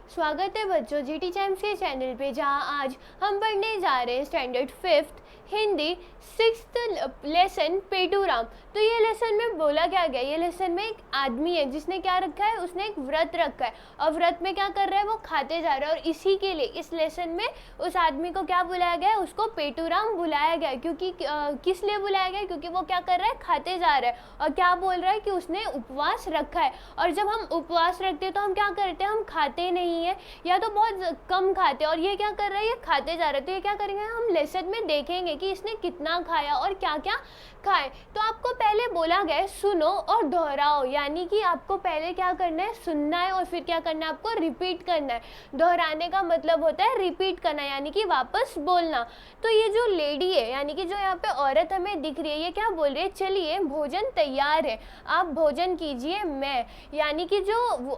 स्वागत है बच्चों जीटी टाइम्स के चैनल पे, जहां आज हम पढ़ने जा रहे हैं standard 5th Hindi 6th lesson पेटूराम। तो ये लेसन में बोला क्या गया, ये लेसन में एक आदमी है जिसने क्या रखा है, उसने एक व्रत रखा है और व्रत में क्या कर रहा है, वो खाते जा रहा है। और इसी के लिए इस लेसन में उस आदमी को क्या बुलाया गया है, उसको पेटूराम बुलाया गया है। क्योंकि किस लिए बुलाया गया है, क्योंकि वो क्या कर रहा है, खाते जा रहा है और क्या बोल रहा है कि उसने उपवास रखा है। और जब हम उपवास रखते हैं तो हम क्या करते हैं, हम खाते नहीं है या तो बहुत कम खाते हैं। और ये क्या कर रहा है, ये खाते जा रहे हैं। तो ये क्या करेंगे, हम लेसन में देखेंगे कि इसने कितना खाया और क्या क्या खाए। तो आपको पहले बोला गया है सुनो और दोहराओ, यानी कि आपको पहले क्या करना है, सुनना है और फिर क्या करना है, आपको रिपीट करना है। दोहराने का मतलब होता है रिपीट करना, यानी कि वापस बोलना। तो ये जो लेडी है, यानी कि जो यहाँ पे औरत हमें दिख रही है, ये क्या बोल रही है, चलिए भोजन तैयार है, आप भोजन कीजिए। मैं यानी कि जो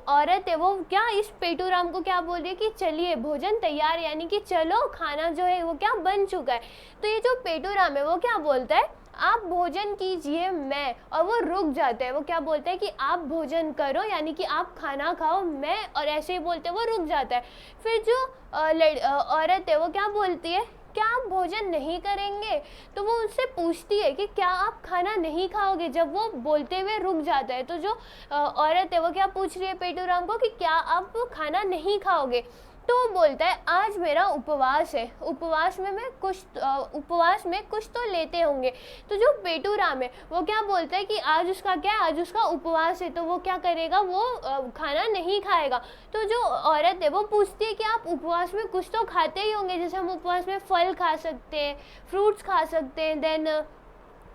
औरत है वो क्या इस पेटूराम को क्या बोल रही है कि चलिए भोजन तैयार, यानी कि चलो खाना जो है वो क्या बन चुका है। तो ये जो पेटूराम है वो क्या बोलता है, आप भोजन कीजिए मैं, और वो रुक जाता है। वो क्या बोलता है कि आप भोजन करो, यानी कि आप खाना खाओ मैं, और ऐसे ही बोलते वो रुक जाता है। फिर जो औरत है वो क्या बोलती है, क्या आप भोजन नहीं करेंगे। तो वो उससे पूछती है कि क्या आप खाना नहीं खाओगे, जब वो बोलते हुए रुक जाता है। तो जो औरत है वो क्या पूछ रही है पेटूराम को कि क्या आप खाना नहीं खाओगे। तो वो बोलता है आज मेरा उपवास है, उपवास में कुछ तो लेते होंगे। तो जो पेटूराम है वो क्या बोलता है कि आज उसका क्या है, आज उसका उपवास है, तो वो क्या करेगा, वो खाना नहीं खाएगा। तो जो औरत है वो पूछती है कि आप उपवास में कुछ तो खाते ही होंगे, जैसे हम उपवास में फल खा सकते हैं, फ्रूट्स खा सकते हैं, देन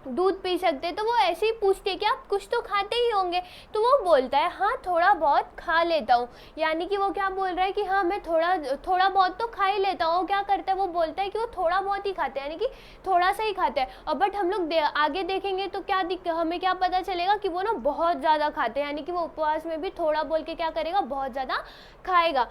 दूध पी सकते हैं। तो वो ऐसे ही पूछती है कि आप कुछ तो खाते ही होंगे। तो वो बोलता है हाँ थोड़ा बहुत खा लेता हूँ, यानी कि वो क्या बोल रहा है कि हाँ मैं थोड़ा बहुत तो खा ही लेता हूँ। वो क्या करता है, वो बोलता है कि वो थोड़ा बहुत ही खाते हैं, यानी कि थोड़ा सा ही खाते हैं। और बट हम लोग आगे देखेंगे तो हमें क्या पता चलेगा कि वो ना बहुत ज़्यादा खाते हैं, यानी कि वो उपवास में भी थोड़ा बोल के क्या करेगा, बहुत ज़्यादा खाएगा।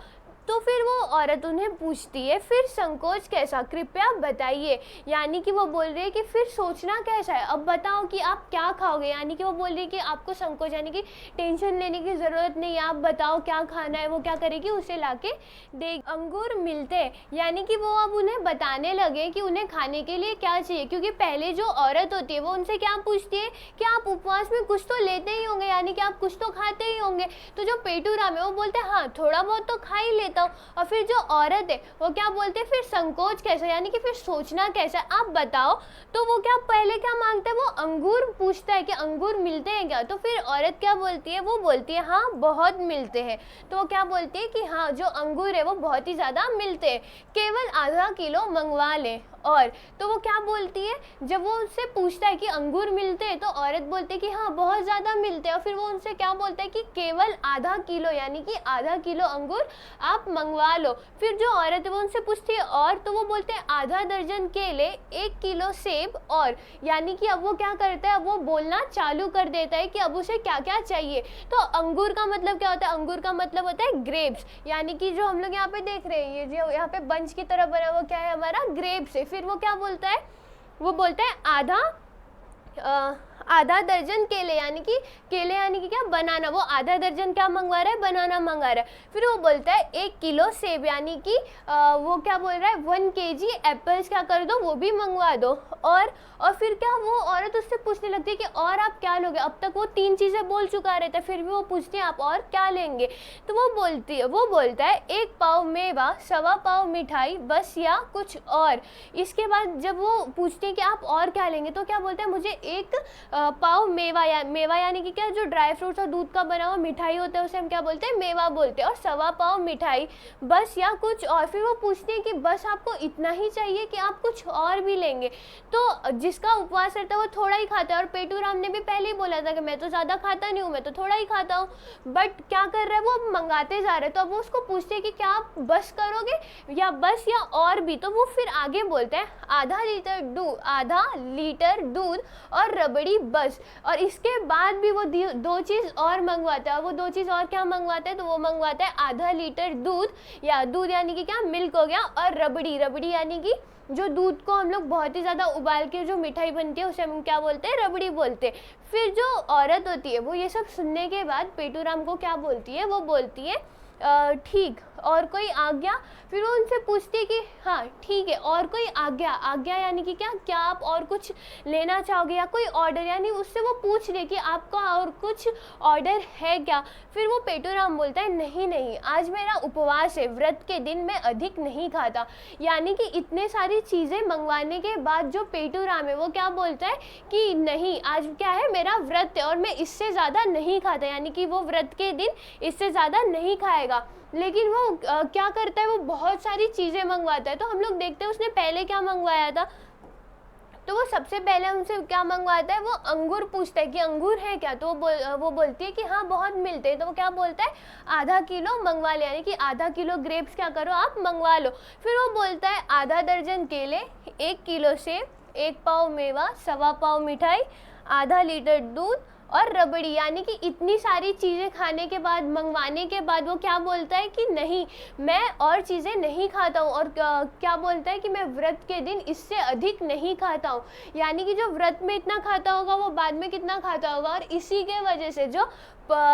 तो फिर वो औरत उन्हें पूछती है फिर संकोच कैसा, कृपया बताइए। यानी कि वो बोल रही है कि फिर सोचना कैसा है, अब बताओ कि आप क्या खाओगे। यानी कि वो बोल रही है कि आपको संकोच, यानी कि टेंशन लेने की ज़रूरत नहीं है, आप बताओ क्या खाना है। वो क्या करेगी, उसे लाके दे। अंगूर मिलते हैं, यानी कि वो अब उन्हें बताने लगे कि उन्हें खाने के लिए क्या चाहिए। क्योंकि पहले जो औरत होती है वो उनसे क्या पूछती है कि आप उपवास में कुछ तो लेते ही होंगे, यानी कि आप कुछ तो खाते ही होंगे। तो जो पेटूराम है वो बोलते हैं हाँ थोड़ा बहुत तो खा ही लेते। और फिर जो औरत है वो क्या बोलते हैं, फिर संकोच कैसा, यानी कि फिर सोचना कैसा, आप बताओ। तो वो क्या पहले क्या मांगता है, वो अंगूर पूछता है कि अंगूर मिलते हैं क्या। तो फिर औरत क्या बोलती है, वो बोलती है हाँ बहुत मिलते हैं। तो वो क्या बोलती है कि हाँ जो अंगूर है वो बहुत ही ज़्यादा मिलते हैं, केवल आधा किलो मंगवा लें। और तो वो क्या बोलती है, जब वो उससे पूछता है कि अंगूर मिलते हैं तो औरत बोलती है कि हाँ बहुत ज़्यादा मिलते हैं। और फिर वो उनसे क्या बोलता है कि केवल आधा किलो, यानी कि आधा किलो अंगूर आप मंगवा लो। फिर जो औरत है वो उनसे पूछती है और, तो वो बोलते हैं आधा दर्जन केले, 1 किलो सेब। और यानी कि अब वो क्या करता है, अब वो बोलना चालू कर देता है कि अब उसे क्या क्या चाहिए। तो अंगूर का मतलब क्या होता है, अंगूर का मतलब होता है ग्रेप्स, यानी कि जो हम लोग यहाँ पे देख रहे हैं, ये जो यहाँ पे बंच की तरह बना हुआ क्या है, हमारा ग्रेप्स है। फिर वो क्या बोलता है, वो बोलता है आधा दर्जन केले, यानी कि केले यानी कि क्या, बनाना। वो आधा दर्जन क्या मंगवा रहा है, बनाना मंगा रहा है। फिर वो बोलता है 1 किलो सेब, यानी कि वो क्या बोल रहा है 1 केजी एप्पल्स क्या कर दो, वो भी मंगवा दो। और फिर क्या, वो औरत उससे पूछने लगती है कि और आप क्या लोगे। अब तक वो 3 चीज़ें बोल चुका रहता है, फिर भी वो पूछती है आप और क्या लेंगे। तो वो बोलता है 1 पाव मेवा, 1.25 पाव मिठाई, बस या कुछ और। इसके बाद जब वो पूछती है कि आप और क्या लेंगे, तो क्या बोलता है मुझे 1 पाव मेवा, मेवा यानी कि क्या, जो ड्राई फ्रूट्स और दूध का बना हुआ मिठाई होता है उसे हम क्या बोलते हैं, मेवा बोलते हैं। और 1.25 पाव मिठाई, बस या कुछ और। फिर वो पूछते हैं कि बस आपको इतना ही चाहिए कि आप कुछ और भी लेंगे। तो जिसका उपवास रहता है वो थोड़ा ही खाता है, और पेटूराम ने भी पहले ही बोला था कि मैं तो ज़्यादा खाता नहीं हूँ, मैं तो थोड़ा ही खाता हूँ। बट क्या कर रहा है, वो मंगाते जा रहे हैं। तो अब वो उसको पूछते हैं कि क्या आप बस करोगे या बस या और भी। तो वो फिर आगे बोलते हैं आधा लीटर दूध और रबड़ी बस। और इसके बाद भी वो 2 चीज़ और मंगवाता है। वो 2 चीज़ और क्या मंगवाता है, तो वो मंगवाता है आधा लीटर दूध, या दूध यानी कि क्या, मिल्क हो गया, और रबड़ी यानी कि जो दूध को हम लोग बहुत ही ज़्यादा उबाल के जो मिठाई बनती है उसे हम क्या बोलते हैं, रबड़ी बोलते हैं। फिर जो औरत होती है वो ये सब सुनने के बाद पेटूराम को क्या बोलती है, वो बोलती है ठीक। और कोई आज्ञा? फिर वो उनसे पूछती है कि हाँ ठीक है, और कोई आज्ञा? आज्ञा यानी कि क्या आप और कुछ लेना चाहोगे या कोई ऑर्डर, यानी उससे वो पूछ रहे कि आपका और कुछ ऑर्डर है क्या? फिर वो पेटूराम बोलता है नहीं नहीं, आज मेरा उपवास है, व्रत के दिन मैं अधिक नहीं खाता। यानी कि इतने सारी चीज़ें मंगवाने के बाद जो पेटूराम है वो क्या बोलता है कि नहीं, आज क्या है, मेरा व्रत है और मैं इससे ज़्यादा नहीं खाता, यानी कि वो व्रत के दिन इससे ज़्यादा नहीं खाएगा। लेकिन वो क्या करता है, वो बहुत सारी चीज़ें मंगवाता है। तो हम लोग देखते हैं उसने पहले क्या मंगवाया था। तो वो सबसे पहले उनसे क्या मंगवाता है, वो अंगूर पूछता है कि अंगूर है क्या? तो वो बोलती है कि हाँ बहुत मिलते हैं। तो वो क्या बोलता है, आधा किलो मंगवा ले, यानी कि आधा किलो ग्रेप्स क्या करो आप मंगवा लो। फिर वो बोलता है आधा दर्जन केले, 1 किलो सेब, 1 पाव मेवा, 1.25 पाव मिठाई, आधा लीटर दूध और रबड़ी। यानी कि इतनी सारी चीज़ें खाने के बाद, मंगवाने के बाद वो क्या बोलता है कि नहीं, मैं और चीज़ें नहीं खाता हूँ। और क्या बोलता है कि मैं व्रत के दिन इससे अधिक नहीं खाता हूँ। यानी कि जो व्रत में इतना खाता होगा वो बाद में कितना खाता होगा। और इसी के वजह से जो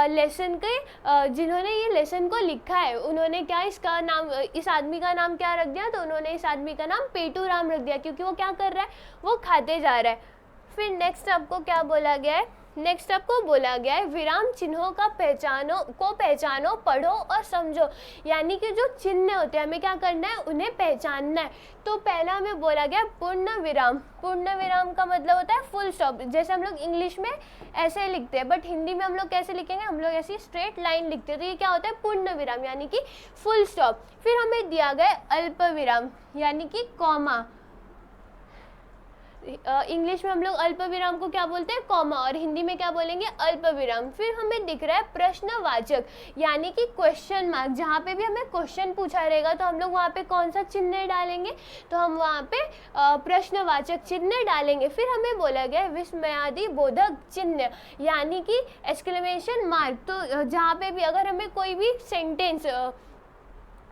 लेसन के जिन्होंने ये लेसन को लिखा है, उन्होंने क्या इसका नाम, इस आदमी का नाम क्या रख दिया? तो उन्होंने इस आदमी का नाम पेटूराम रख दिया, क्योंकि वो क्या कर रहा है, वो खाते जा रहा है। फिर नेक्स्ट आपको क्या बोला गया है, नेक्स्ट आपको बोला गया है विराम चिन्हों का पहचानो, पढ़ो और समझो। यानी कि जो चिन्ह होते हैं हमें क्या करना है, उन्हें पहचानना है। तो पहला हमें बोला गया पूर्ण विराम। पूर्ण विराम का मतलब होता है फुल स्टॉप। जैसे हम लोग इंग्लिश में ऐसे लिखते हैं, बट हिंदी में हम लोग कैसे लिखेंगे, हम लोग ऐसी स्ट्रेट लाइन लिखते हैं। तो ये क्या होता है, पूर्ण विराम यानी कि फुल स्टॉप। फिर हमें दिया गया अल्प विराम यानी कि कॉमा। इंग्लिश में हम लोग अल्प विराम को क्या बोलते हैं, कॉमा, और हिंदी में क्या बोलेंगे, अल्प विराम। फिर हमें दिख रहा है प्रश्नवाचक यानी कि क्वेश्चन मार्क। जहाँ पे भी हमें क्वेश्चन पूछा रहेगा तो हम लोग वहाँ पे कौन सा चिन्ह डालेंगे, तो हम वहाँ पे प्रश्नवाचक चिन्ह डालेंगे। फिर हमें बोला गया विस्मयादि बोधक चिन्ह यानी कि एक्सक्लेमेशन मार्क। तो जहाँ पे भी अगर हमें कोई भी सेंटेंस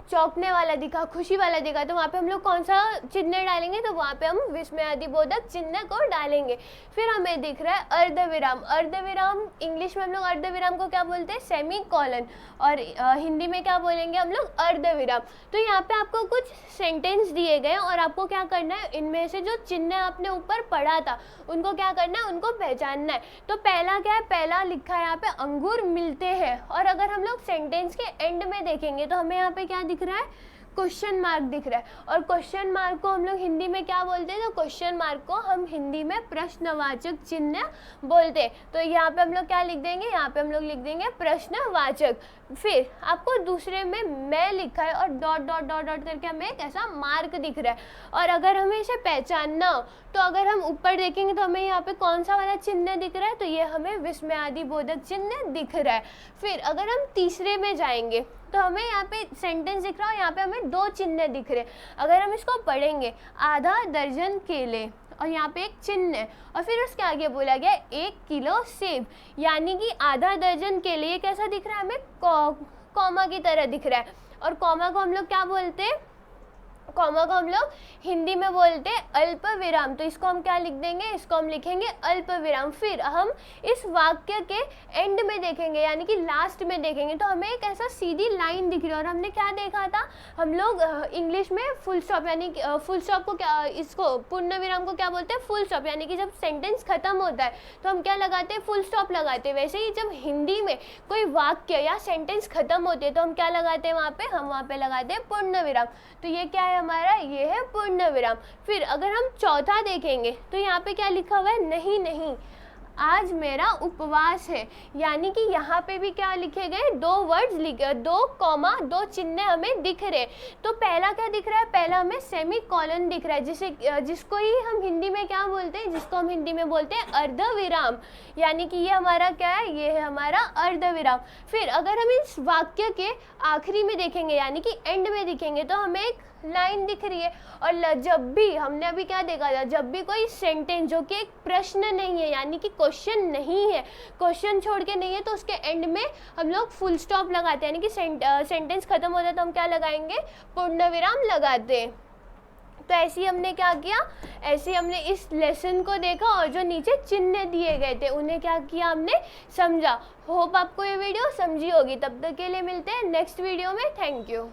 चौंकने वाला दिखा, खुशी वाला दिखा, तो वहाँ पे हम लोग कौन सा चिन्ह डालेंगे, तो वहाँ पे हम विस्मयादिबोधक चिन्ह को डालेंगे। फिर हमें दिख रहा है अर्धविराम। अर्धविराम इंग्लिश में हम लोग अर्धविराम को क्या बोलते हैं, सेमी कॉलन, और हिंदी में क्या बोलेंगे हम लोग, अर्धविराम। तो यहाँ पे आपको कुछ सेंटेंस दिए गए और आपको क्या करना है, इनमें से जो चिन्ह आपने ऊपर पढ़ा था उनको क्या करना है, उनको पहचानना है। तो पहला क्या है, पहला लिखा है यहाँ पे अंगूर मिलते हैं। और अगर हम लोग सेंटेंस के एंड में देखेंगे तो हमें यहाँ पे क्या दिख रहा है, क्वेश्चन मार्क दिख रहा है। और क्वेश्चन मार्क को हम लोग हिंदी में क्या बोलते हैं, तो क्वेश्चन मार्क को हम हिंदी में प्रश्नवाचक चिन्ह बोलते हैं। तो यहाँ पे हम लोग क्या लिख देंगे, यहाँ पे हम लोग लिख देंगे प्रश्नवाचक। फिर आपको दूसरे में मैं लिखा है और डॉट डॉट डॉट डॉट करके हमें एक ऐसा मार्क दिख रहा है। और अगर हमें इसे पहचानना हो तो अगर हम ऊपर देखेंगे तो हमें यहाँ पे कौन सा वाला चिन्ह दिख रहा है, तो ये हमें विस्मयादिबोधक चिन्ह दिख रहा है। फिर अगर हम तीसरे में जाएंगे तो हमें यहाँ पे सेंटेंस दिख रहा है, यहाँ पे हमें 2 चिन्ह दिख रहे हैं। अगर हम इसको पढ़ेंगे, आधा दर्जन केले, और यहाँ पे एक चिन्ह है, और फिर उसके आगे बोला गया 1 किलो सेब, यानी कि आधा दर्जन केले। ये कैसा दिख रहा है, हमें कॉमा की तरह दिख रहा है। और कॉमा को हम लोग क्या बोलते हैं, कॉमा को हम लोग हिंदी में बोलते हैं अल्प विराम। तो इसको हम क्या लिख देंगे, इसको हम लिखेंगे अल्प विराम। फिर हम इस वाक्य के एंड में देखेंगे यानी कि लास्ट में देखेंगे तो हमें एक ऐसा सीधी लाइन दिख रही है। और हमने क्या देखा था, हम लोग इंग्लिश में फुल स्टॉप यानी फुल स्टॉप को क्या, इसको पूर्ण विराम को क्या बोलते हैं, फुल स्टॉप। यानी कि जब सेंटेंस खत्म होता है तो हम क्या लगाते हैं, फुल स्टॉप लगाते हैं। वैसे ही जब हिंदी में कोई वाक्य या सेंटेंस खत्म होती है तो हम क्या लगाते हैं वहाँ पे, हम वहाँ पे लगाते हैं पूर्ण विराम। तो ये क्या है हमारा, ये है पूर्ण विराम। फिर अगर हम चौथा देखेंगे तो यहाँ पे क्या लिखा हुआ है, नहीं नहीं आज मेरा उपवास है। यानी कि यहाँ पे भी क्या लिखे गए, 2 वर्ड्स लिखे, 2 कॉमा 2 चिन्ह हमें दिख रहे। तो पहला क्या दिख रहा है, पहला हमें सेमी कॉलन दिख रहा है, जिसको ही हम हिंदी में क्या बोलते हैं, जिसको हम हिंदी में बोलते हैं अर्धविराम। यानी कि ये हमारा क्या है, ये है हमारा अर्धविराम। फिर अगर हम इस वाक्य के आखिरी में देखेंगे यानी कि एंड में दिखेंगे तो हमें एक लाइन दिख रही है। और जब भी हमने अभी क्या देखा था, जब भी कोई सेंटेंस जो कि एक प्रश्न नहीं है यानी कि क्वेश्चन नहीं है, क्वेश्चन छोड़ के नहीं है, तो उसके एंड में हम लोग फुल स्टॉप लगाते हैं। यानी कि सेंटेंस खत्म होता है तो हम क्या लगाएंगे, पूर्ण विराम लगाते हैं। तो ऐसे ही हमने क्या किया, ऐसे ही हमने इस लेसन को देखा और जो नीचे चिन्ह दिए गए थे उन्हें क्या किया, हमने समझा। होप आपको ये वीडियो समझी होगी। तब तक के लिए मिलते हैं नेक्स्ट वीडियो में। Thank you.